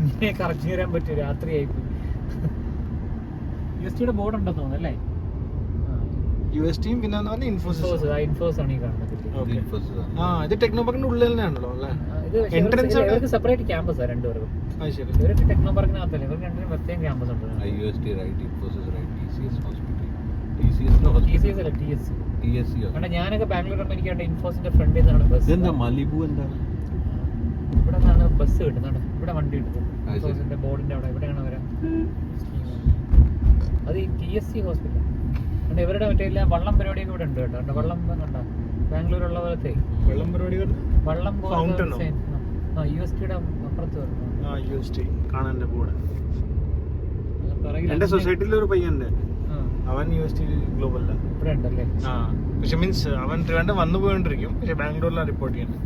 എങ്ങനെ കറക്റ്റ് വരാൻ പറ്റും, രാത്രിയായി പോയി. UST ബോർഡ് ഉണ്ടെന്ന് തോന്നുന്നു അല്ലേ? USTയും പിന്നെ ഇൻഫോസ് ആണ് ഈ കാണുന്നത്. ഇത് ടെക്നോപാർക്കിന്റെ ഉള്ളിൽ തന്നെയാണല്ലോ അല്ലേ? എൻട്രൻസ് ഇവർക്ക് സെപ്പറേറ്റ് ക്യാമ്പസാണ് രണ്ടുപേർക്കും. ഇവർക്ക് ടെക്നോ പാർക്കിനകത്തല്ല, ഇവർക്ക് രണ്ടിനും പ്രത്യേകം ക്യാമ്പസ് ഉണ്ട്. TCS അല്ല, TSC. കാരണം ഞാനൊക്കെ ബാംഗ്ലൂർ ആകുമ്പോൾ എനിക്ക് ഇൻഫോസിന്റെ ഫ്രണ്ടിൽ നിന്നാണ് ബസ്. ഇവിടെ നിന്നാണ് ബസ് കിട്ടുന്നത്. ഇവിടെ വണ്ടി കിട്ടും ഇൻഫോസിന്റെ ബോർഡിന്റെ അവിടെ. ഇവിടെയാണ് വരാം. അത് ഈ TSC ഹോസ്പിറ്റൽ. അതുകൊണ്ട് ഇവരുടെ മറ്റേ വള്ളം പരിപാടിയൊക്കെ ഇവിടെ ഉണ്ട് കേട്ടോ. വള്ളം കണ്ടോ ബാംഗ്ലൂരുള്ള പോലത്തെ വെള്ളം പരിപാടികൾ, വള്ളം USTയുടെ അപ്പുറത്ത് വരുന്നു. UST കാണാൻ ബോർഡ്. എന്റെ സൊസൈറ്റിയിൽ ഒരു പയ്യനുണ്ട്, അവൻ UST ഗ്ലോബലില്ല ഇവിടെ ഉണ്ടല്ലേ. പക്ഷെ മീൻസ് അവൻ ട്രിവാൻഡ്രം വന്നു പോയിക്കൊണ്ടിരിക്കും, പക്ഷെ ബാംഗ്ലൂരിലാണ് റിപ്പോർട്ട് ചെയ്യുന്നത്.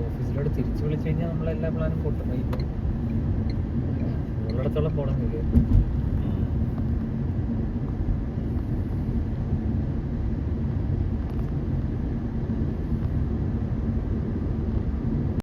ഓഫീസിലോട്ട് തിരിച്ചു വിളിച്ചു കഴിഞ്ഞാൽ നമ്മളെല്ലാ പ്ലാനും പൊട്ടും. ഉള്ളിടത്തോളം പോകണമെന്നില്ല.